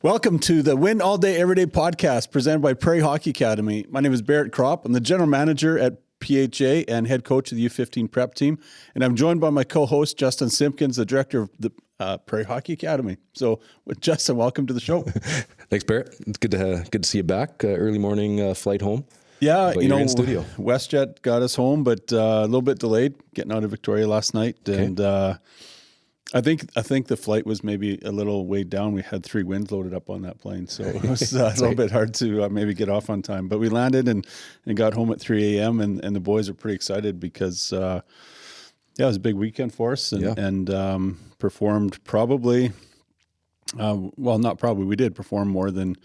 Welcome to the Win All Day Everyday podcast presented by Prairie Hockey Academy. My name is Barrett Kropp. I'm the general manager at PHA and head coach of the U15 prep team. And I'm joined by my co-host, Justin Simpkins, the director of the Prairie Hockey Academy. So Justin, welcome to the show. Thanks, Barrett. It's good to see you back. Early morning flight home. Yeah, but you're in studio. WestJet got us home, but a little bit delayed getting out of Victoria last night. Okay. And I think the flight was maybe a little weighed down. We had 3 winds loaded up on that plane, so it was a little bit hard to maybe get off on time. But we landed and got home at 3 a.m. and the boys are pretty excited because it was a big weekend for us and performed probably. Not probably. We did perform more than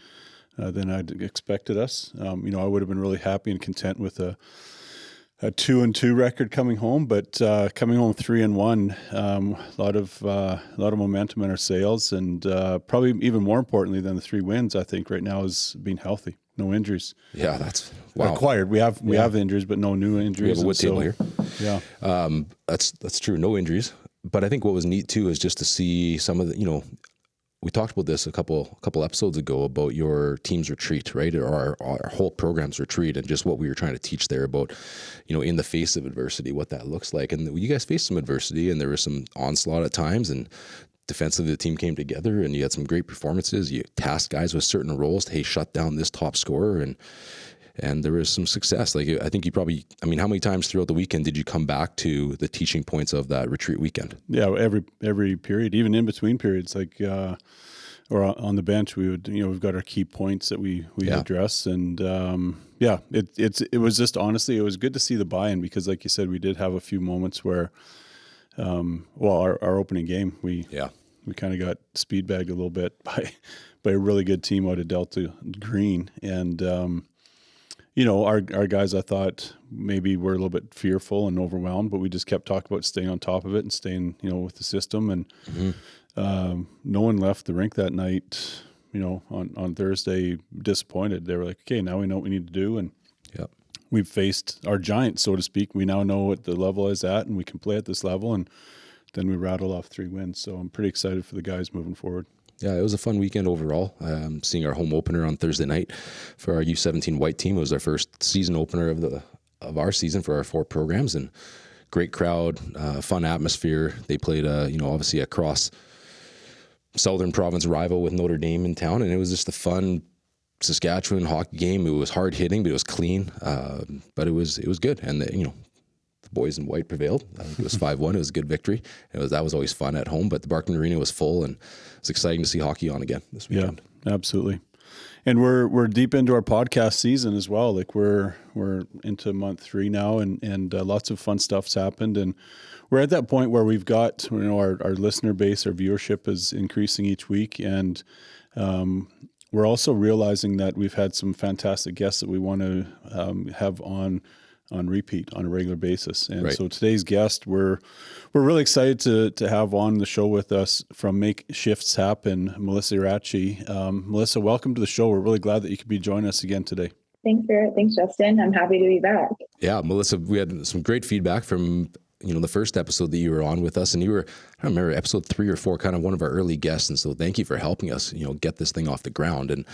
I'd expected us. I would have been really happy and content with a 2-2 record coming home, but coming home 3-1, a lot of momentum in our sails, and probably even more importantly than the 3 wins, I think right now is being healthy, no injuries. Yeah, that's wow. Acquired. We have injuries, but no new injuries. We have a wood table here. Yeah, that's true. No injuries, but I think what was neat too is just to see some of the we talked about this a couple episodes ago about your team's retreat, right? Or our whole program's retreat, and just what we were trying to teach there about, in the face of adversity, what that looks like. And you guys faced some adversity, and there was some onslaught at times, and defensively the team came together, and you had some great performances. You tasked guys with certain roles to, hey, shut down this top scorer, and there was some success. Like, I think you probably, how many times throughout the weekend did you come back to the teaching points of that retreat weekend? Yeah, every period, even in between periods, like, or on the bench, we would, we've got our key points that we address. And, it was just, honestly, it was good to see the buy-in because, like you said, we did have a few moments where, our opening game, we kind of got speed bagged a little bit by a really good team out of Delta Green. And, our guys, I thought maybe were a little bit fearful and overwhelmed, but we just kept talking about staying on top of it and staying, with the system. And no one left the rink that night, on Thursday disappointed. They were like, okay, now we know what we need to do. And we've faced our giants, so to speak. We now know what the level is at, and we can play at this level. And then we rattle off 3 wins. So I'm pretty excited for the guys moving forward. Yeah, it was a fun weekend overall. Seeing our home opener on Thursday night for our U17 white team. It was our first season opener of our season for our 4 programs, and great crowd, fun atmosphere. They played, obviously a cross Southern Province rival with Notre Dame in town, and it was just a fun Saskatchewan hockey game. It was hard hitting, but it was clean. But it was good, and the boys in white prevailed. I think it was 5-1. It was a good victory. That was always fun at home, but the Barkman Arena was full, and it's exciting to see hockey on again this weekend. Yeah, absolutely. And we're deep into our podcast season as well. Like we're into month 3 now, and lots of fun stuff's happened, and we're at that point where we've got our listener base, our viewership is increasing each week, and we're also realizing that we've had some fantastic guests that we want to have on repeat on a regular basis. And so today's guest, we're really excited to have on the show with us from Make Shifts Happen, Melissa Ieraci. Melissa, welcome to the show. We're really glad that you could be joining us again today. Thanks, Barrett. Thanks, Justin. I'm happy to be back. Yeah, Melissa, we had some great feedback from the first episode that you were on with us, and you were, I don't remember, episode 3 or 4, kind of one of our early guests. And so thank you for helping us, get this thing off the ground. And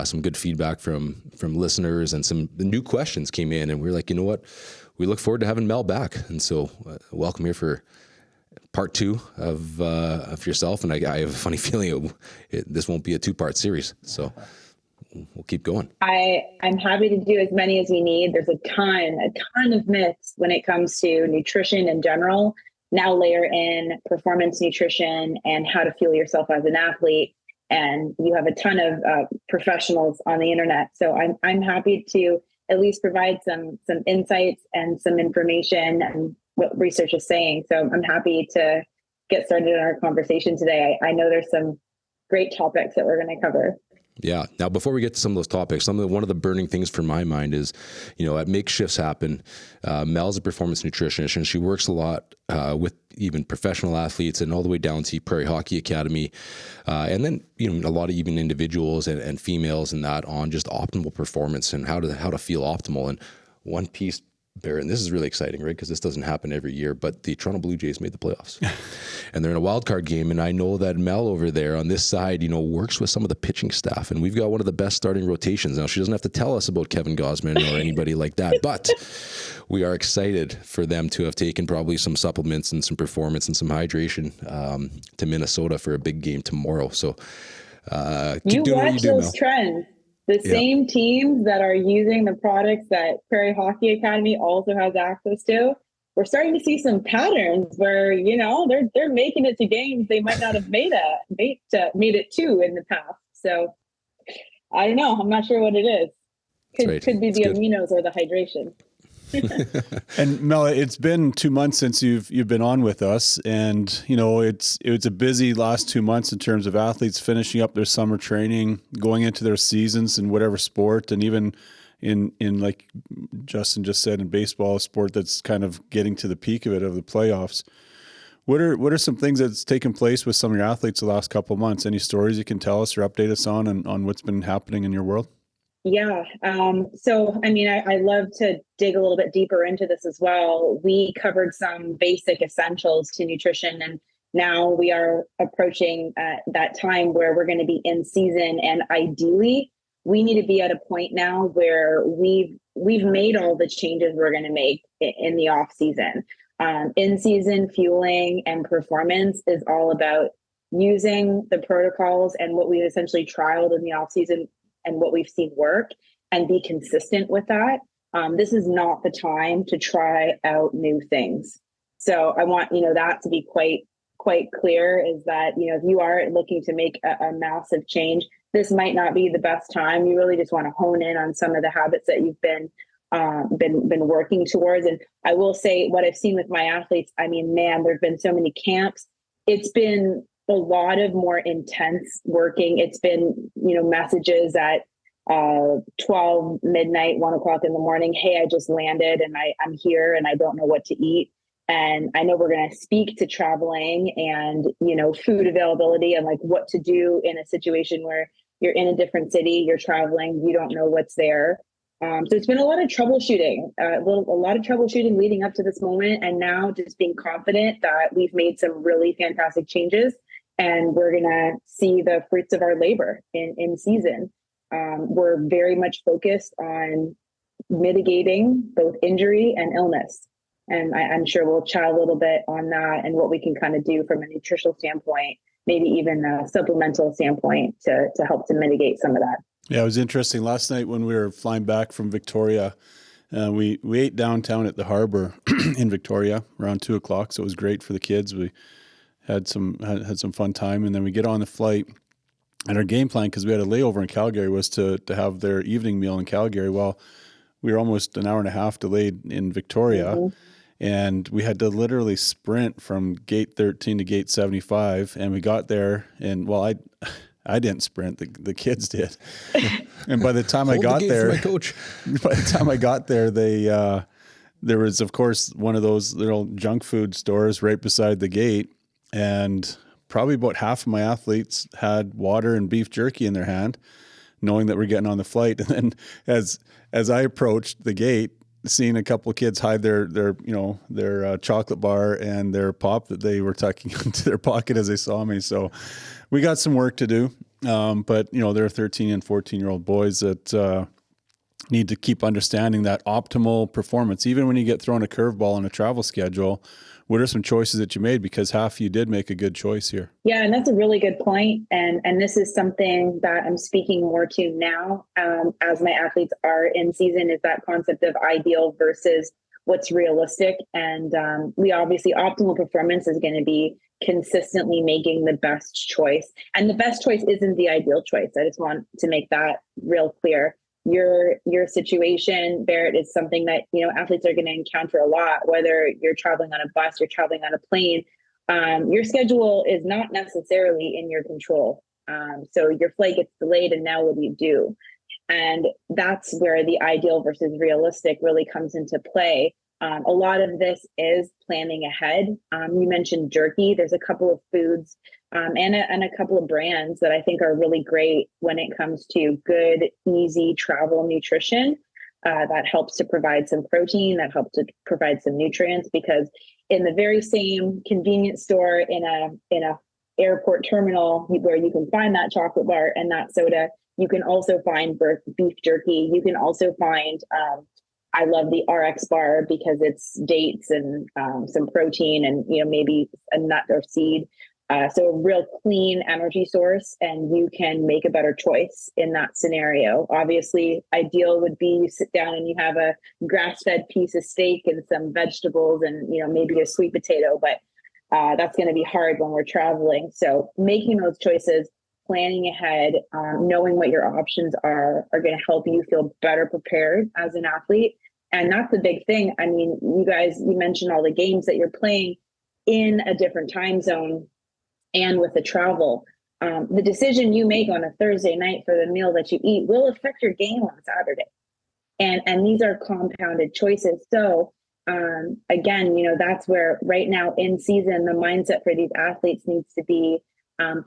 some good feedback from listeners, and some new questions came in, and we were like, you know what, we look forward to having Mel back. And so welcome here for part 2 of yourself. And I have a funny feeling this won't be a 2-part series. So we'll keep going. I'm happy to do as many as we need. There's a ton of myths when it comes to nutrition in general. Now layer in performance nutrition and how to fuel yourself as an athlete. And you have a ton of professionals on the internet. So I'm happy to at least provide some insights and some information and what research is saying. So I'm happy to get started in our conversation today. I know there's some great topics that we're going to cover. Yeah. Now, before we get to some of those topics, one of the burning things for my mind is, at Make Shifts Happen, Mel's a performance nutritionist, and she works a lot with even professional athletes and all the way down to Prairie Hockey Academy, and then a lot of even individuals and females and that on just optimal performance and how to feel optimal. And one piece Barrett, and this is really exciting, right? Because this doesn't happen every year, but the Toronto Blue Jays made the playoffs and they're in a wild card game. And I know that Mel over there on this side, works with some of the pitching staff, and we've got one of the best starting rotations. Now, she doesn't have to tell us about Kevin Gosman or anybody like that, but we are excited for them to have taken probably some supplements and some performance and some hydration to Minnesota for a big game tomorrow. So keep doing what you do, Mel. Trends. The same teams that are using the products that Prairie Hockey Academy also has access to, we're starting to see some patterns where, they're making it to games they might not have made it to in the past. So I don't know. I'm not sure what it is. Could be the aminos or the hydration. And Mel, it's been 2 months since you've been on with us, and it's a busy last 2 months in terms of athletes finishing up their summer training, going into their seasons in whatever sport, and even in like Justin just said, in baseball, a sport that's kind of getting to the peak of the playoffs. What are some things that's taken place with some of your athletes the last couple of months? Any stories you can tell us or update us on what's been happening in your world? Yeah. So, I love to dig a little bit deeper into this as well. We covered some basic essentials to nutrition, and now we are approaching that time where we're going to be in season. And ideally, we need to be at a point now where we've made all the changes we're going to make in the off season. In season fueling and performance is all about using the protocols and what we've essentially trialed in the off season and what we've seen work, and be consistent with that. This is not the time to try out new things. So I want, that to be quite clear, is that, if you are looking to make a massive change, this might not be the best time. You really just want to hone in on some of the habits that you've been working towards. And I will say, what I've seen with my athletes, there've been so many camps. It's been a lot of more intense working. It's been, messages at 12 midnight, 1 o'clock in the morning. Hey, I just landed and I'm here and I don't know what to eat. And I know we're going to speak to traveling and, food availability and like what to do in a situation where you're in a different city, you're traveling, you don't know what's there. So it's been a lot of troubleshooting, a lot of troubleshooting leading up to this moment. And now just being confident that we've made some really fantastic changes and we're going to see the fruits of our labor in season. We're very much focused on mitigating both injury and illness. And I'm sure we'll chat a little bit on that and what we can kind of do from a nutritional standpoint, maybe even a supplemental standpoint to help to mitigate some of that. Yeah, it was interesting. Last night when we were flying back from Victoria, we ate downtown at the harbor in Victoria around 2 o'clock. So it was great for the kids. We had some fun time, and then we get on the flight. And our game plan, because we had a layover in Calgary, was to have their evening meal in Calgary. Well, we were almost an hour and a half delayed in Victoria, and we had to literally sprint from gate 13 to gate 75. And we got there, and I didn't sprint; the kids did. And by the time I got there, my coach. By the time I got there, there was, of course, one of those little junk food stores right beside the gate, and probably about half of my athletes had water and beef jerky in their hand, knowing that we're getting on the flight. And then as I approached the gate, seeing a couple of kids hide their chocolate bar and their pop that they were tucking into their pocket as they saw me. So we got some work to do. But there are 13 and 14-year-old boys that need to keep understanding that optimal performance. Even when you get thrown a curveball on a travel schedule, what are some choices that you made? Because half you did make a good choice here. Yeah, and that's a really good point. And this is something that I'm speaking more to now as my athletes are in season, is that concept of ideal versus what's realistic. And we obviously, optimal performance is going to be consistently making the best choice. And the best choice isn't the ideal choice. I just want to make that real clear. Your situation, Barrett, is something that, athletes are going to encounter a lot, whether you're traveling on a bus, you're traveling on a plane. Your schedule is not necessarily in your control. So your flight gets delayed, and now what do you do? And that's where the ideal versus realistic really comes into play. A lot of this is planning ahead. You mentioned jerky. There's a couple of foods and a couple of brands that I think are really great when it comes to good, easy travel nutrition. that helps to provide some protein, that helps to provide some nutrients, because in the very same convenience store in a airport terminal where you can find that chocolate bar and that soda, you can also find beef jerky. You can also find, I love the RX bar because it's dates and some protein and, maybe a nut or seed. So a real clean energy source, and you can make a better choice in that scenario. Obviously, ideal would be you sit down and you have a grass-fed piece of steak and some vegetables and, maybe a sweet potato, but that's going to be hard when we're traveling. So making those choices, planning ahead, knowing what your options are going to help you feel better prepared as an athlete. And that's the big thing. I mean, you mentioned all the games that you're playing in a different time zone. And with the travel, the decision you make on a Thursday night for the meal that you eat will affect your game on Saturday. And these are compounded choices. So again, that's where right now in season, the mindset for these athletes needs to be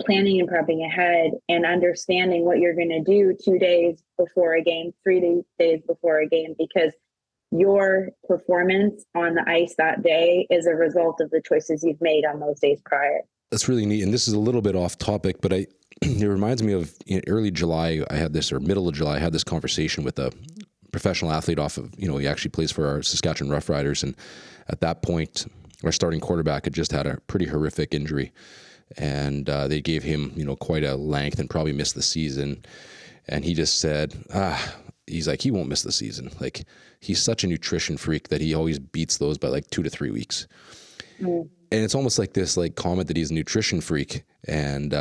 planning and prepping ahead and understanding what you're going to do 2 days before a game, 3 days before a game, because your performance on the ice that day is a result of the choices you've made on those days prior. That's really neat. And this is a little bit off topic, but it reminds me of early July, middle of July, I had this conversation with a professional athlete off of, he actually plays for our Saskatchewan Roughriders. And at that point, our starting quarterback had just had a pretty horrific injury. And they gave him, quite a length and probably missed the season. And he just said, he's like, he won't miss the season. Like, he's such a nutrition freak that he always beats those by like 2 to 3 weeks. Mm. And it's almost like this comment that he's a nutrition freak, and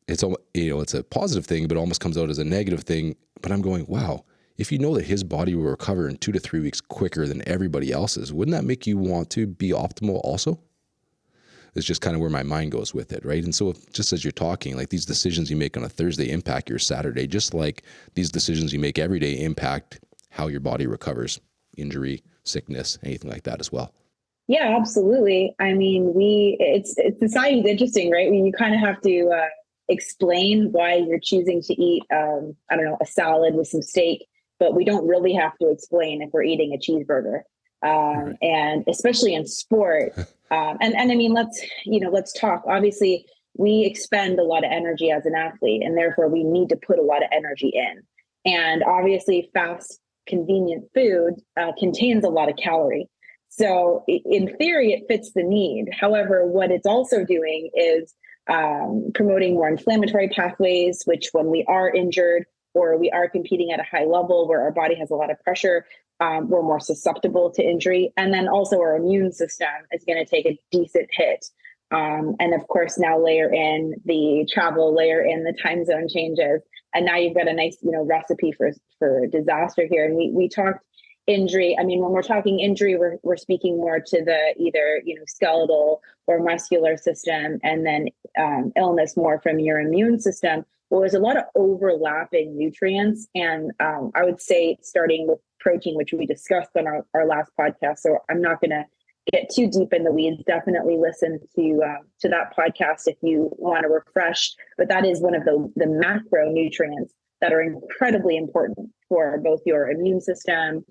it's it's a positive thing, but it almost comes out as a negative thing. But I'm going, wow, if you know that his body will recover in 2 to 3 weeks quicker than everybody else's, wouldn't that make you want to be optimal also? It's just kind of where my mind goes with it, right? And so just as you're talking, like these decisions you make on a Thursday impact your Saturday, just like these decisions you make every day impact how your body recovers, injury, sickness, anything like that as well. Yeah, absolutely. I mean, society's interesting, right? You kind of have to explain why you're choosing to eat, a salad with some steak, but we don't really have to explain if we're eating a cheeseburger. Right. And especially in sport. And I mean, let's talk. Obviously, we expend a lot of energy as an athlete, and therefore we need to put a lot of energy in. And obviously, fast, convenient food contains a lot of calorie. So in theory, it fits the need. However, what it's also doing is promoting more inflammatory pathways, which when we are injured or we are competing at a high level where our body has a lot of pressure, we're more susceptible to injury. And then also our immune system is going to take a decent hit. And of course, now layer in the travel, layer in the time zone changes. And now you've got a nice, recipe for disaster here. And we talked injury. I mean, when we're talking injury, we're speaking more to the either, skeletal or muscular system, and then illness more from your immune system. Well, there's a lot of overlapping nutrients. And I would say starting with protein, which we discussed on our last podcast. So I'm not going to get too deep in the weeds. Definitely listen to that podcast if you want to refresh. But that is one of the macronutrients that are incredibly important for both your immune system,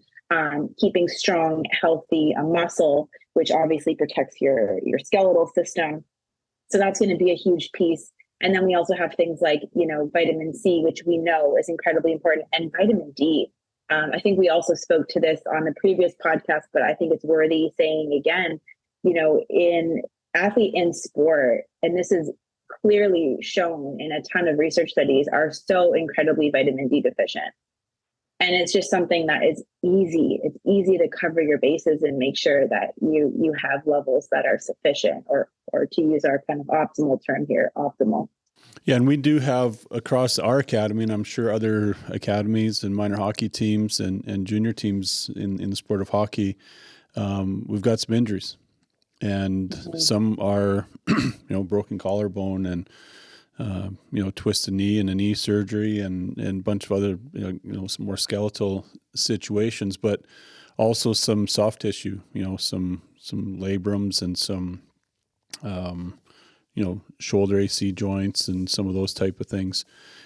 keeping strong, healthy muscle, which obviously protects your skeletal system. So that's going to be a huge piece. And then we also have things like, vitamin C, which we know is incredibly important, and vitamin D. I think we also spoke to this on the previous podcast, but I think it's worthy saying again, in athlete in sport, and this is clearly shown in a ton of research studies, are so incredibly vitamin D deficient. And it's just something that is easy. It's easy to cover your bases and make sure that you have levels that are sufficient, or to use our kind of optimal term here, optimal. Yeah, and we do have across our academy, and I'm sure other academies and minor hockey teams and junior teams in the sport of hockey, we've got some injuries. And some are, broken collarbone and, twisted knee and a knee surgery and a bunch of other, some more skeletal situations, but also some soft tissue, some labrums and some, shoulder AC joints and some of those type of things.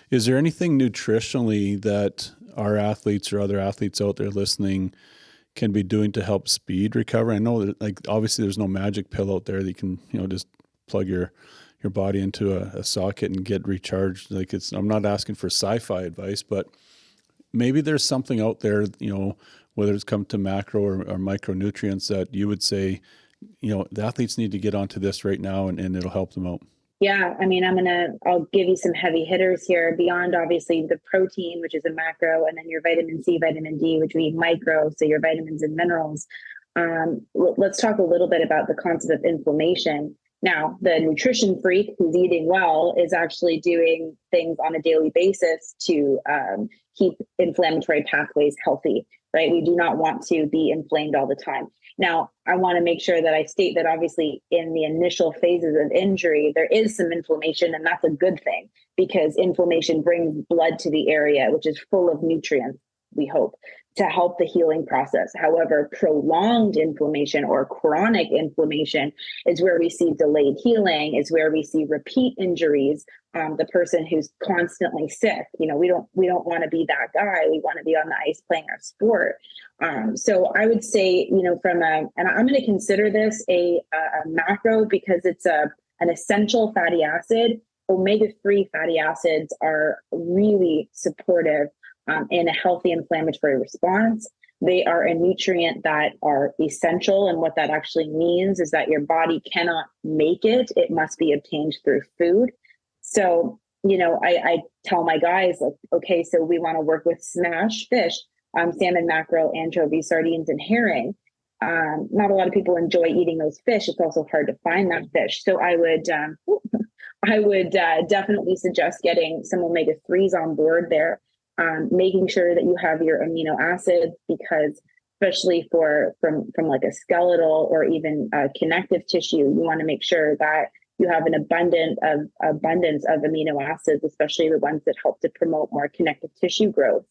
Is there anything nutritionally that our athletes or other athletes out there listening can be doing to help speed recovery? I know that, like, obviously there's no magic pill out there that you can, just plug your body into a socket and get recharged. Like, I'm not asking for sci-fi advice, but maybe there's something out there, whether it's come to macro or micronutrients, that you would say, the athletes need to get onto this right now, and it'll help them out. Yeah, I mean, I'll give you some heavy hitters here beyond obviously the protein, which is a macro, and then your vitamin C, vitamin D, which we micro, so your vitamins and minerals. Let's talk a little bit about the concept of inflammation. Now, the nutrition freak who's eating well is actually doing things on a daily basis to keep inflammatory pathways healthy, right? We do not want to be inflamed all the time. Now, I want to make sure that I state that obviously in the initial phases of injury, there is some inflammation, and that's a good thing because inflammation brings blood to the area, which is full of nutrients, we hope, to help the healing process. However, prolonged inflammation or chronic inflammation is where we see delayed healing, is where we see repeat injuries. The person who's constantly sick, we don't want to be that guy. We want to be on the ice playing our sport. So I would say, and I'm going to consider this a macro because it's an essential fatty acid. Omega-3 fatty acids are really supportive in a healthy inflammatory response. They are a nutrient that are essential. And what that actually means is that your body cannot make it. It must be obtained through food. So, I tell my guys, like, okay, so we want to work with smash fish, salmon, mackerel, anchovies, sardines, and herring. Not a lot of people enjoy eating those fish. It's also hard to find that fish. So I would definitely suggest getting some omega-3s on board there. Making sure that you have your amino acids, because especially from like a skeletal or even connective tissue, you want to make sure that you have an abundance of amino acids, especially the ones that help to promote more connective tissue growth.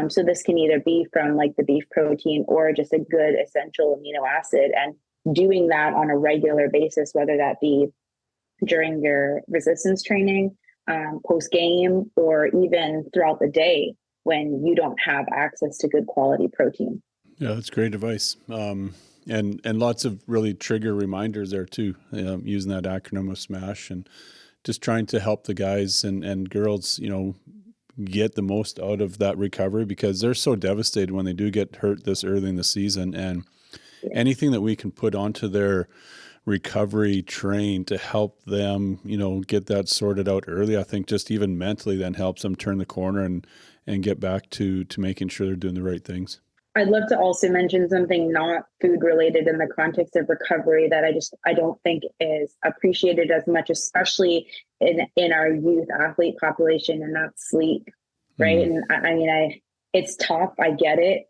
So this can either be from like the beef protein or just a good essential amino acid, and doing that on a regular basis, whether that be during your resistance training, post game, or even throughout the day when you don't have access to good quality protein. Yeah, that's great advice. And lots of really trigger reminders there too, using that acronym of SMASH, and just trying to help the guys and girls, get the most out of that recovery, because they're so devastated when they do get hurt this early in the season. And anything that we can put onto their recovery train to help them, get that sorted out early, I think just even mentally then helps them turn the corner and get back to making sure they're doing the right things. I'd love to also mention something not food related in the context of recovery that I don't think is appreciated as much, especially in our youth athlete population, and that's sleep, right? And it's tough. I get it.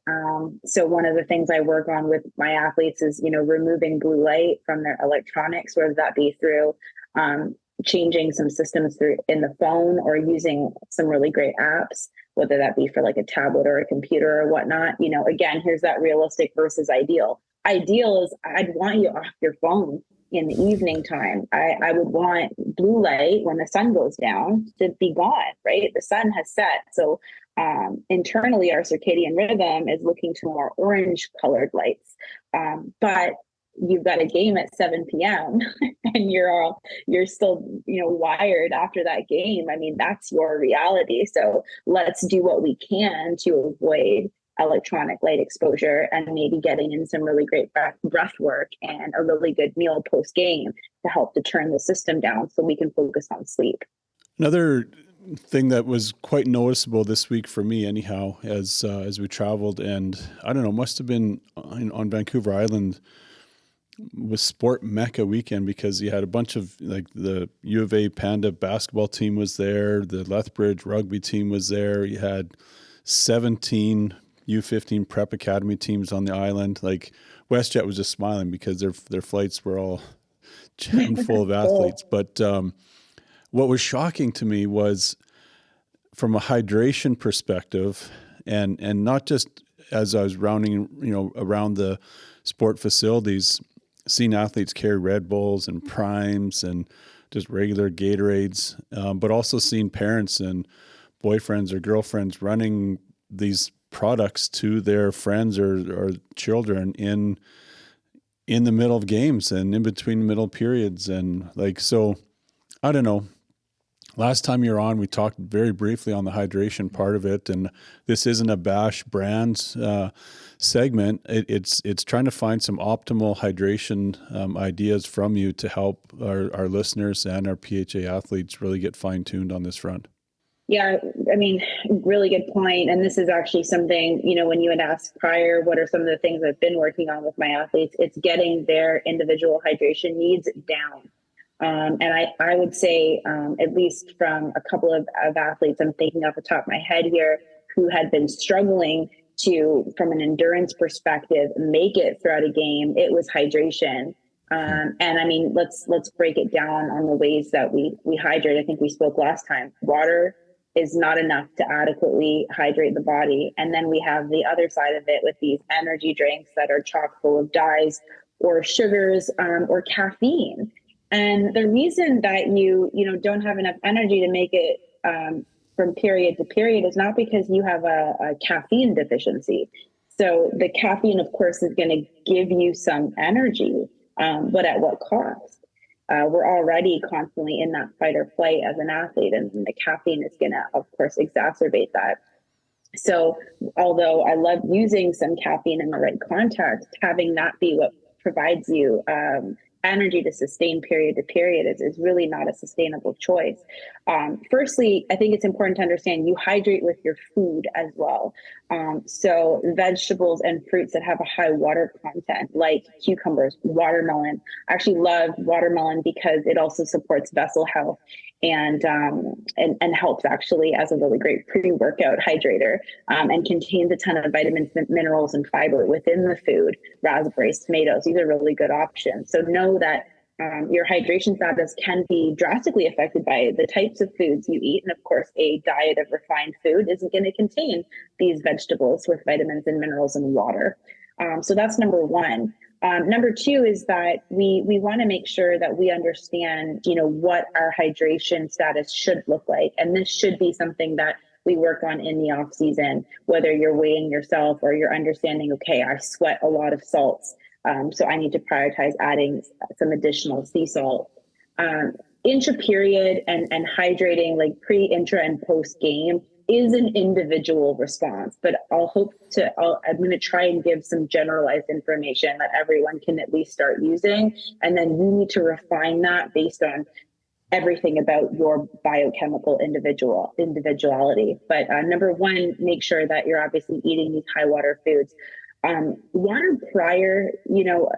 So one of the things I work on with my athletes is, removing blue light from their electronics, whether that be through changing some systems through in the phone or using some really great apps, whether that be for like a tablet or a computer or whatnot. Again, here's that realistic versus ideal. Ideal is I'd want you off your phone in the evening time. I would want blue light when the sun goes down to be gone, right? The sun has set. So internally, our circadian rhythm is looking to more orange colored lights. But you've got a game at 7 p.m. and you're still, wired after that game. I mean, that's your reality. So let's do what we can to avoid electronic light exposure, and maybe getting in some really great breath work and a really good meal post game to help to turn the system down so we can focus on sleep. Another thing that was quite noticeable this week for me anyhow, as we traveled, and I don't know, must have been on Vancouver Island, was Sport Mecca weekend, because you had a bunch of, like, the U of A Panda basketball team was there, the Lethbridge rugby team was there, you had 17 U15 prep academy teams on the island. Like, WestJet was just smiling because their flights were all jammed full of athletes. But what was shocking to me was, from a hydration perspective, and not just as I was rounding, around the sport facilities, seeing athletes carry Red Bulls and Primes and just regular Gatorades, but also seeing parents and boyfriends or girlfriends running these products to their friends or children in the middle of games and in between middle periods. And like, so I don't know. Last time you're on, we talked very briefly on the hydration part of it, and this isn't a bash brands segment. It's trying to find some optimal hydration ideas from you to help our listeners and our PHA athletes really get fine-tuned on this front. Yeah, I mean, really good point. And this is actually something, when you had asked prior, what are some of the things I've been working on with my athletes? It's getting their individual hydration needs down. And I would say, at least from a couple of athletes, I'm thinking off the top of my head here, who had been struggling to, from an endurance perspective, make it throughout a game, it was hydration. And I mean, let's break it down on the ways that we hydrate. I think we spoke last time. Water is not enough to adequately hydrate the body. And then we have the other side of it with these energy drinks that are chock full of dyes or sugars or caffeine. And the reason that you don't have enough energy to make it from period to period is not because you have a caffeine deficiency. So the caffeine, of course, is going to give you some energy, but at what cost? We're already constantly in that fight or flight as an athlete, and the caffeine is going to, of course, exacerbate that. So although I love using some caffeine in the right context, having that be what provides you energy to sustain period to period is really not a sustainable choice. Firstly, I think it's important to understand you hydrate with your food as well. So vegetables and fruits that have a high water content, like cucumbers, watermelon. I actually love watermelon because it also supports vessel health and helps actually as a really great pre-workout hydrator, and contains a ton of vitamins, minerals, and fiber within the food. Raspberries, tomatoes, these are really good options. So know that your hydration status can be drastically affected by the types of foods you eat. And of course, a diet of refined food isn't going to contain these vegetables with vitamins and minerals and water. So that's number one. Number two is that we want to make sure that we understand, what our hydration status should look like. And this should be something that we work on in the off season, whether you're weighing yourself or you're understanding, okay, I sweat a lot of salts. So I need to prioritize adding some additional sea salt. Intra-period and hydrating, like pre, intra, and post-game, is an individual response. But I'm going to try and give some generalized information that everyone can at least start using. And then you need to refine that based on everything about your biochemical individuality. But number one, make sure that you're obviously eating these high water foods. Water prior,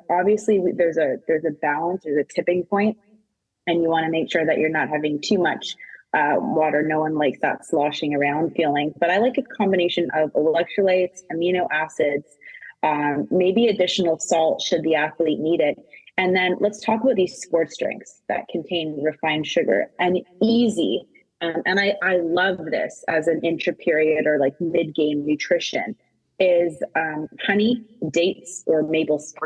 obviously there's a balance, there's a tipping point, and you want to make sure that you're not having too much water. No one likes that sloshing around feeling, but I like a combination of electrolytes, amino acids, maybe additional salt should the athlete need it. And then let's talk about these sports drinks that contain refined sugar and easy. And I love this as an intra-period or like mid-game nutrition is honey, dates, or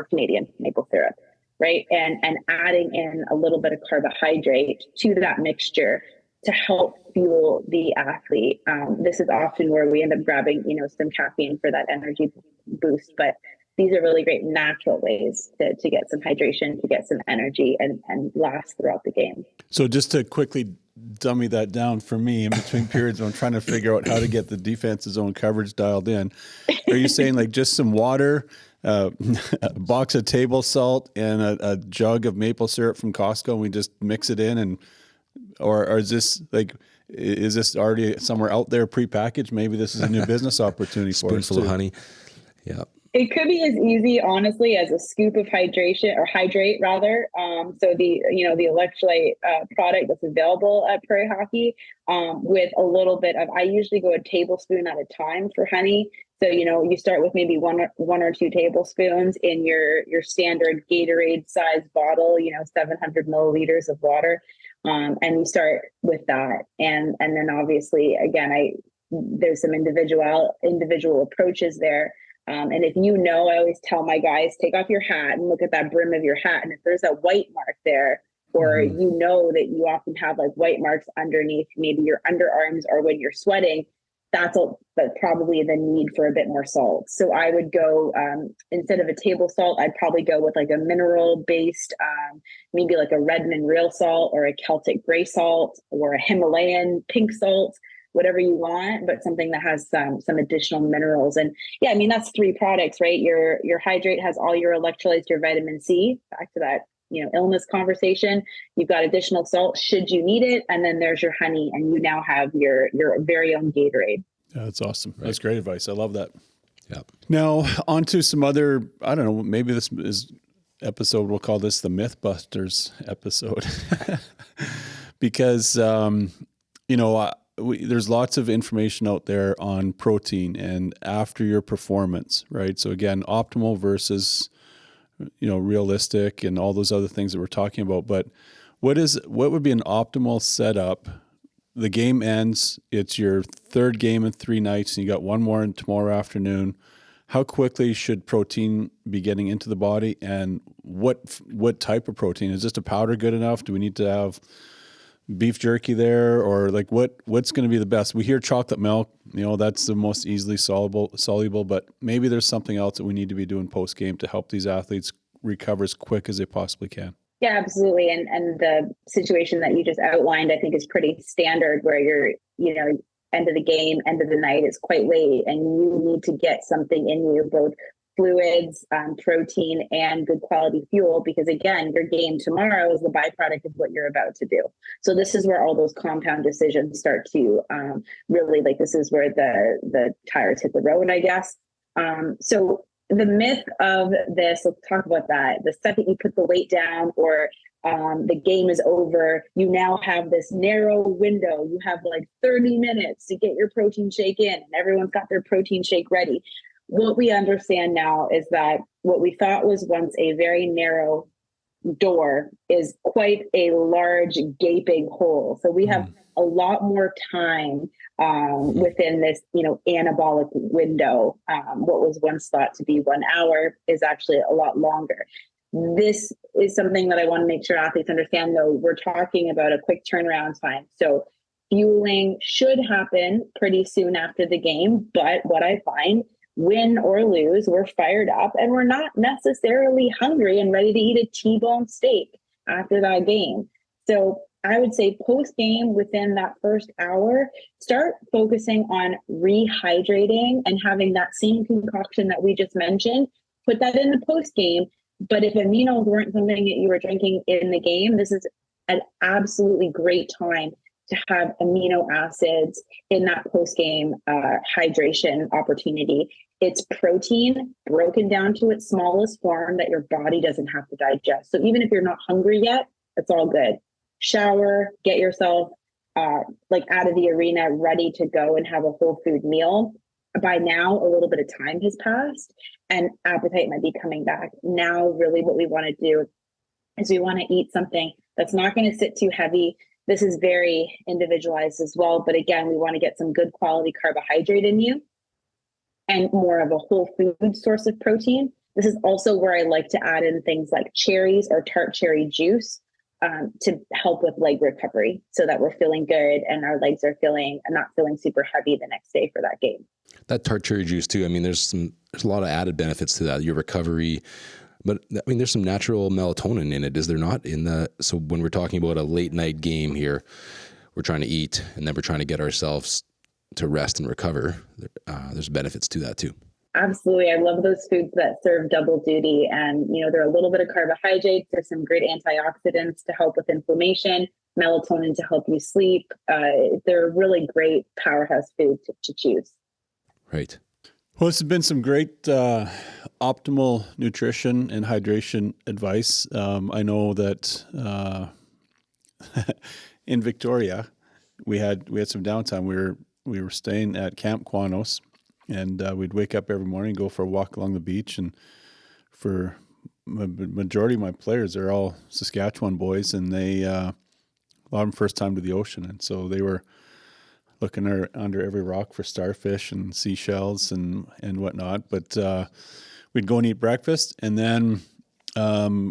Canadian maple syrup, right? And adding in a little bit of carbohydrate to that mixture to help fuel the athlete. This is often where we end up grabbing, some caffeine for that energy boost, but these are really great natural ways to get some hydration, to get some energy and last throughout the game. So just to quickly dummy that down for me in between periods, I'm trying to figure out how to get the defense's zone coverage dialed in. Are you saying like just some water, a box of table salt, and a jug of maple syrup from Costco, and we just mix it in, or is this already somewhere out there prepackaged? Maybe this is a new business opportunity for us. Spoonful of honey. Yeah. It could be as easy, honestly, as a scoop of hydration or hydrate rather. So the electrolyte product that's available at Prairie Hockey with a little bit of, I usually go a tablespoon at a time for honey. So, you start with maybe one or two tablespoons in your standard Gatorade size bottle, 700 milliliters of water. And you start with that. And then obviously, again, there's some individual approaches there. And if I always tell my guys, take off your hat and look at that brim of your hat. And if there's a white mark there, or that you often have like white marks underneath maybe your underarms or when you're sweating, but probably the need for a bit more salt. So I would go, instead of a table salt, I'd probably go with like a mineral based, maybe like a Redmond real salt or a Celtic gray salt or a Himalayan pink salt, whatever you want, but something that has some additional minerals. And yeah, I mean, that's 3 products, right? Your Hydrate has all your electrolytes, your vitamin C, back to that, illness conversation. You've got additional salt should you need it. And then there's your honey, and you now have your very own Gatorade. Yeah, that's awesome. Right. That's great advice. I love that. Yeah. Now on to some other, I don't know, maybe this is episode, we'll call this the Mythbusters episode because, there's lots of information out there on protein and after your performance, right? So again, optimal versus, realistic and all those other things that we're talking about. But what would be an optimal setup? The game ends, it's your 3rd game in 3 nights, and you got one more tomorrow afternoon. How quickly should protein be getting into the body, and what type of protein? Is just a powder good enough? Do we need to have beef jerky there, or like what's going to be the best? We hear chocolate milk, that's the most easily soluble, but maybe there's something else that we need to be doing post game to help these athletes recover as quick as they possibly can. Yeah, absolutely. And the situation that you just outlined, I think, is pretty standard, where you're, end of the game, end of the night, it's quite late, and you need to get something in you, both fluids, protein, and good quality fuel, because again, your game tomorrow is the byproduct of what you're about to do. So this is where all those compound decisions start to really, like, this is where the tires hit the road, I guess. So the myth of this, let's talk about that. The second you put the weight down, or the game is over, you now have this narrow window. You have like 30 minutes to get your protein shake in, and everyone's got their protein shake ready. What we understand now is that what we thought was once a very narrow door is quite a large gaping hole. So we have a lot more time within this, anabolic window. What was once thought to be 1 hour is actually a lot longer. This is something that I want to make sure athletes understand, though. We're talking about a quick turnaround time. So fueling should happen pretty soon after the game. But what I find, win or lose, we're fired up and we're not necessarily hungry and ready to eat a T-bone steak after that game. So I would say post game, within that first hour, start focusing on rehydrating and having that same concoction that we just mentioned, put that in the post game. But if aminos weren't something that you were drinking in the game, this is an absolutely great time to have amino acids in that post-game hydration opportunity. It's protein broken down to its smallest form that your body doesn't have to digest. So even if you're not hungry yet, it's all good. Shower, get yourself out of the arena, ready to go and have a whole food meal. By now, a little bit of time has passed and appetite might be coming back. Now, really what we want to do is we want to eat something that's not going to sit too heavy. This is very individualized as well. But again, we want to get some good quality carbohydrate in you and more of a whole food source of protein. This is also where I like to add in things like cherries or tart cherry juice to help with leg recovery, so that we're feeling good and our legs are not feeling super heavy the next day for that game. That tart cherry juice too. I mean, there's a lot of added benefits to that, your recovery. But I mean, there's some natural melatonin in it, is there not? So when we're talking about a late night game here, we're trying to eat and then we're trying to get ourselves to rest and recover. There's benefits to that too. Absolutely. I love those foods that serve double duty. And, they're a little bit of carbohydrates. There's some great antioxidants to help with inflammation, melatonin to help you sleep. They're a really great powerhouse food to choose. Right. Well, this has been some great optimal nutrition and hydration advice. I know that in Victoria, we had some downtime. We were staying at Camp Quanos, and we'd wake up every morning, go for a walk along the beach. And for majority of my players, they're all Saskatchewan boys, and a lot of them first time to the ocean, and so they were looking under every rock for starfish and seashells and whatnot. But we'd go and eat breakfast, and then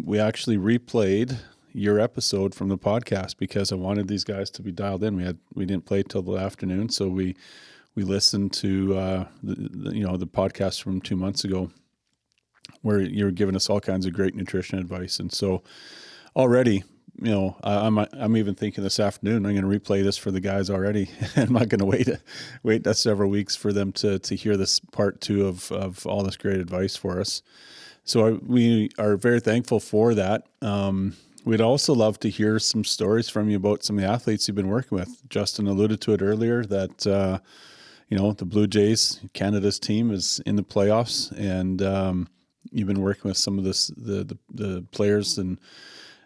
we actually replayed your episode from the podcast because I wanted these guys to be dialed in. We didn't play till the afternoon, so we we listened to the podcast from 2 months ago, where you're giving us all kinds of great nutrition advice. And so already, I'm even thinking this afternoon, I'm going to replay this for the guys already. I'm not going to wait several weeks for them to hear this part 2 of all this great advice for us. So we are very thankful for that. We'd also love to hear some stories from you about some of the athletes you've been working with. Justin alluded to it earlier that, the Blue Jays, Canada's team, is in the playoffs, and you've been working with some of the players and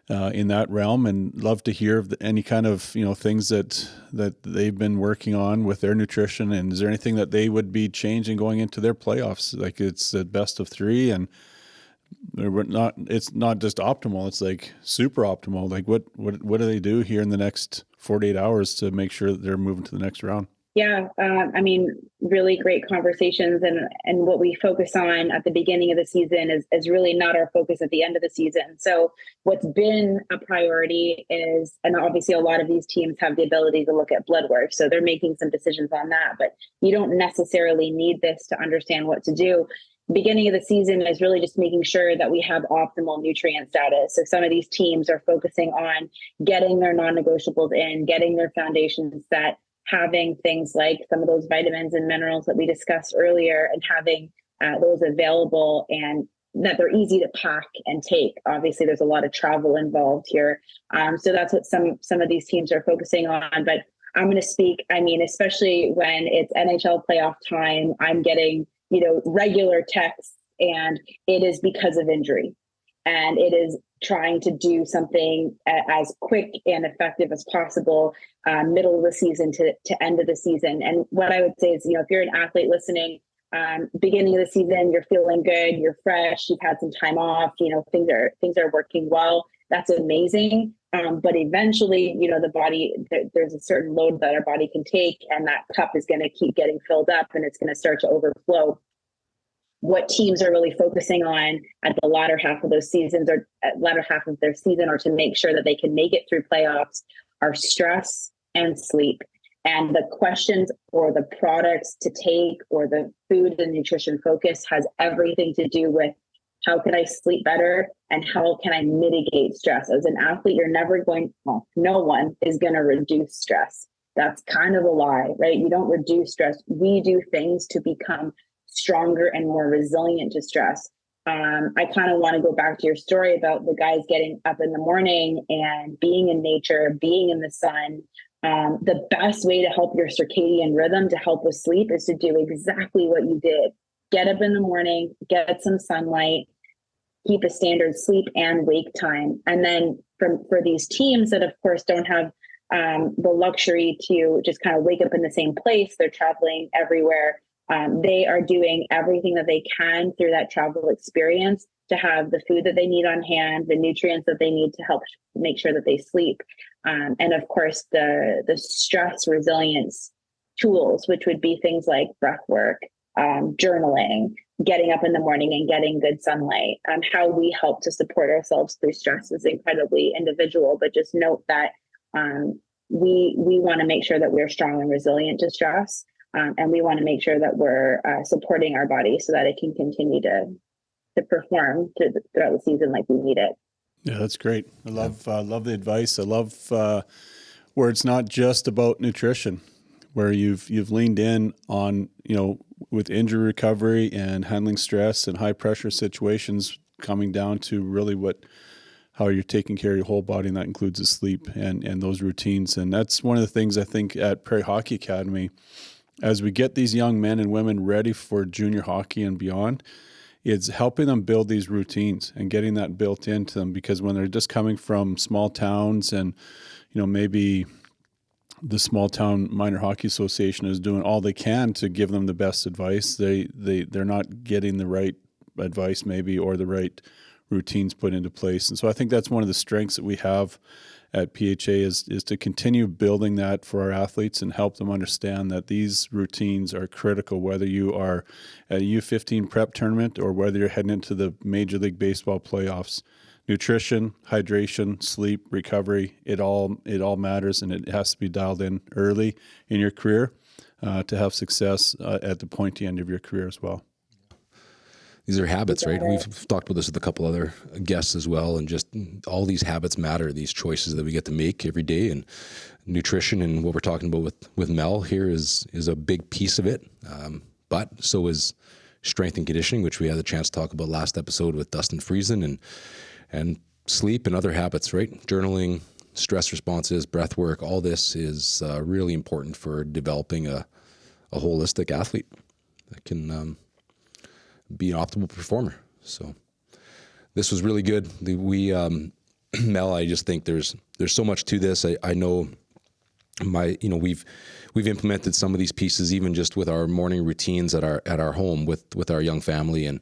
in that realm, and love to hear any kind of things that they've been working on with their nutrition. And is there anything that they would be changing going into their playoffs? Like, it's the best of 3, and it's not just optimal, it's like super optimal. Like, what do they do here in the next 48 hours to make sure that they're moving to the next round? Yeah, really great conversations, and what we focus on at the beginning of the season is really not our focus at the end of the season. So what's been a priority is, and obviously a lot of these teams have the ability to look at blood work, so they're making some decisions on that, but you don't necessarily need this to understand what to do. Beginning of the season is really just making sure that we have optimal nutrient status. So some of these teams are focusing on getting their non-negotiables in, getting their foundations set, having things like some of those vitamins and minerals that we discussed earlier, and having those available, and that they're easy to pack and take. Obviously, there's a lot of travel involved here. So that's what some of these teams are focusing on. But I'm going to speak, especially when it's NHL playoff time, I'm getting regular texts, and it is because of injury, and it is trying to do something as quick and effective as possible, middle of the season to end of the season. And what I would say is, if you're an athlete listening, beginning of the season, you're feeling good, you're fresh, you've had some time off, things are working well. That's amazing. But eventually, the body, there's a certain load that our body can take, and that cup is going to keep getting filled up, and it's going to start to overflow. What teams are really focusing on at the latter half of those seasons, or latter half of their season, or to make sure that they can make it through playoffs, are stress and sleep. And the questions or the products to take, or the food and nutrition focus, has everything to do with how can I sleep better and how can I mitigate stress. As an athlete, you're never no one is going to reduce stress. That's kind of a lie, right? You don't reduce stress. We do things to become stronger and more resilient to stress. I kind of want to go back to your story about the guys getting up in the morning and being in nature, being in the sun. The best way to help your circadian rhythm, to help with sleep, is to do exactly what you did. Get up in the morning, get some sunlight, keep a standard sleep and wake time. And then for these teams that, of course, don't have the luxury to just kind of wake up in the same place, they're traveling everywhere. They are doing everything that they can through that travel experience to have the food that they need on hand, the nutrients that they need to help make sure that they sleep. And of course, the stress resilience tools, which would be things like breath work, journaling, getting up in the morning and getting good sunlight. How we help to support ourselves through stress is incredibly individual, but just note that we want to make sure that we're strong and resilient to stress. And we want to make sure that we're supporting our body so that it can continue to perform throughout the season like we need it. Yeah, that's great. I love the advice. I love where it's not just about nutrition, where you've leaned in on, with injury recovery and handling stress and high pressure situations, coming down to really how you're taking care of your whole body, and that includes the sleep and those routines. And that's one of the things I think at Prairie Hockey Academy, as we get these young men and women ready for junior hockey and beyond, it's helping them build these routines and getting that built into them, because when they're just coming from small towns and, maybe the small town minor hockey association is doing all they can to give them the best advice, they're not getting the right advice maybe, or the right routines put into place. And so I think that's one of the strengths that we have at PHA is to continue building that for our athletes and help them understand that these routines are critical, whether you are at a U15 prep tournament or whether you're heading into the Major League Baseball playoffs. Nutrition, hydration, sleep, recovery, it all matters, and it has to be dialed in early in your career. to have success at the pointy end of your career as well. These are habits, right? We've talked about this with a couple other guests as well, and just all these habits matter, these choices that we get to make every day, and nutrition and what we're talking about with Mel here is a big piece of it. But so is strength and conditioning, which we had the chance to talk about last episode with Dustin Friesen, and sleep and other habits, right? Journaling, stress responses, breath work, all this is really important for developing a holistic athlete that can be an optimal performer. So this was really good. We Mel, I just think there's so much to this. I know we've implemented some of these pieces even just with our morning routines at our home with our young family, and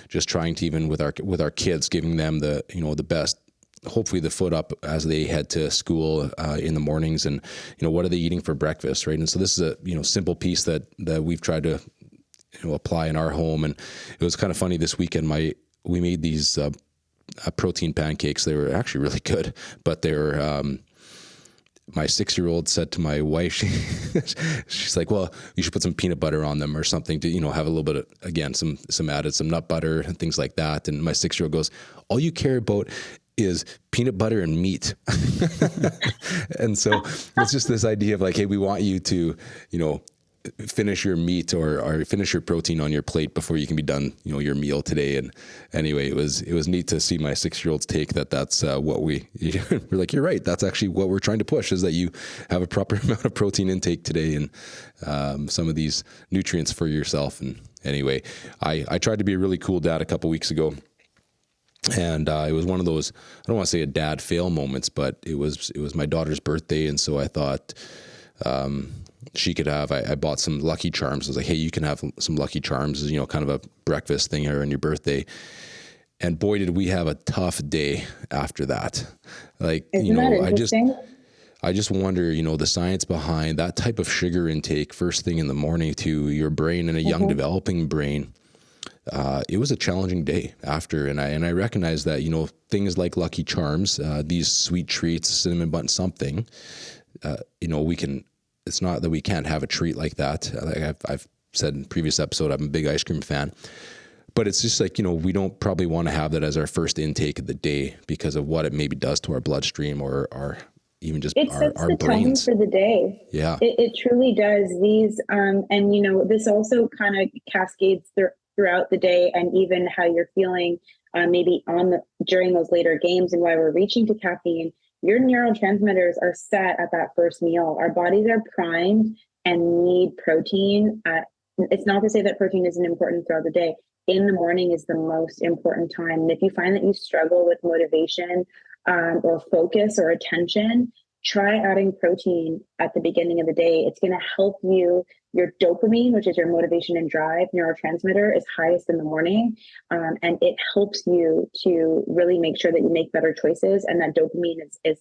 just trying to, even with our kids, giving them the best, hopefully the foot up as they head to school in the mornings, and what are they eating for breakfast, right? And so this is a simple piece that we've tried to apply in our home. And it was kind of funny this weekend. We made these protein pancakes. They were actually really good, but they were my 6-year-old said to my wife, she's like, well, you should put some peanut butter on them or something to, have a little bit of, again, some nut butter and things like that. And my 6-year-old goes, all you care about is peanut butter and meat. And so it's just this idea of like, hey, we want you to, finish your meat or finish your protein on your plate before you can be done, your meal today. And anyway, it was neat to see my 6-year-old's take that's what we're like, you're right. That's actually what we're trying to push, is that you have a proper amount of protein intake today, and some of these nutrients for yourself. And anyway, I tried to be a really cool dad a couple weeks ago. And it was one of those, I don't want to say a dad fail moments, but it was my daughter's birthday. And so I thought, she could have, I bought some Lucky Charms. I was like, hey, you can have some Lucky Charms, kind of a breakfast thing here on your birthday. And boy, did we have a tough day after that. Like, Isn't that interesting? I just wonder, the science behind that type of sugar intake first thing in the morning to your brain and a young developing brain. It was a challenging day after. And I recognize that, things like Lucky Charms, these sweet treats, cinnamon bun something, we can, it's not that we can't have a treat like that. Like I've said in previous episode, I'm a big ice cream fan, but it's just like, we don't probably want to have that as our first intake of the day because of what it maybe does to our bloodstream or our, even just it sets our the brains tone for the day. Yeah. It truly does. These, and this also kind of cascades throughout the day, and even how you're feeling, maybe during those later games, and why we're reaching to caffeine. Your neurotransmitters are set at that first meal. Our bodies are primed and need protein. It's not to say that protein isn't important throughout the day. In the morning is the most important time. And if you find that you struggle with motivation or focus or attention, try adding protein at the beginning of the day. It's going to help you. Your dopamine, which is your motivation and drive neurotransmitter, is highest in the morning. And it helps you to really make sure that you make better choices. And that dopamine is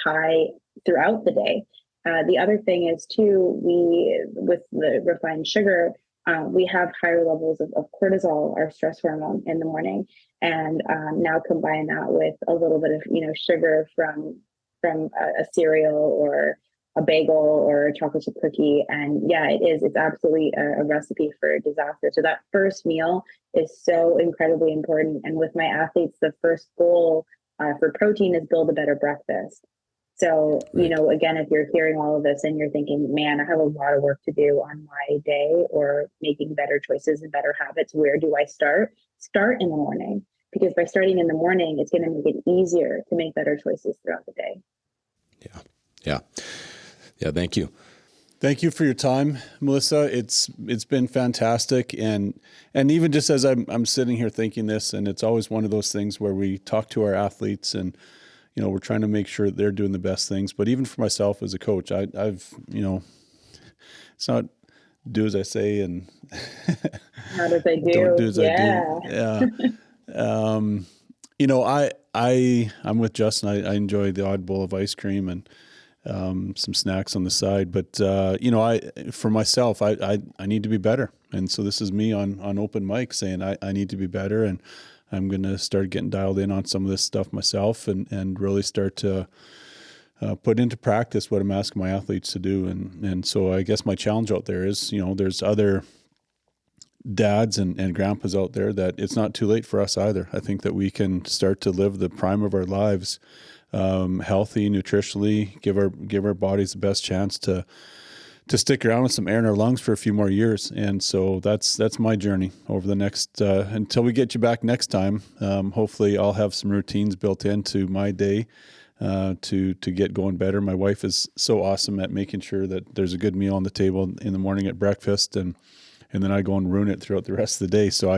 high throughout the day. The other thing is too, with the refined sugar, we have higher levels of cortisol, our stress hormone, in the morning. And now combine that with a little bit of, sugar from a cereal or a bagel or a chocolate chip cookie. And yeah, it's absolutely a recipe for disaster. So that first meal is so incredibly important. And with my athletes, the first goal for protein is build a better breakfast. So, again, if you're hearing all of this and you're thinking, man, I have a lot of work to do on my day or making better choices and better habits, where do I start? Start in the morning, because by starting in the morning, it's going to make it easier to make better choices throughout the day. Yeah. Thank you. Thank you for your time, Melissa. It's been fantastic. And even just as I'm sitting here thinking this, and it's always one of those things where we talk to our athletes and, we're trying to make sure that they're doing the best things. But even for myself as a coach, I've it's not do as I say and not as I do. Don't do as I do. Yeah. I'm with Justin. I enjoy the odd bowl of ice cream and some snacks on the side. But for myself, I need to be better. And so this is me on open mic saying I need to be better, and I'm going to start getting dialed in on some of this stuff myself and really start to put into practice what I'm asking my athletes to do. And so I guess my challenge out there is, there's other dads and grandpas out there that it's not too late for us either. I think that we can start to live the prime of our lives, healthy, nutritionally, give our bodies the best chance to stick around with some air in our lungs for a few more years. And so that's my journey over the next, until we get you back next time. Hopefully I'll have some routines built into my day, to get going better. My wife is so awesome at making sure that there's a good meal on the table in the morning at breakfast, and then I go and ruin it throughout the rest of the day. So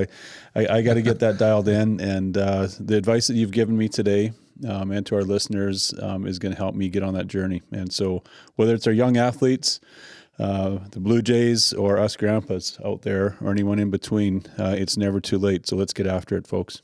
I got to get that dialed in. And the advice that you've given me today, and to our listeners, is going to help me get on that journey. And so whether it's our young athletes, the Blue Jays, or us grandpas out there, or anyone in between, it's never too late. So let's get after it, folks.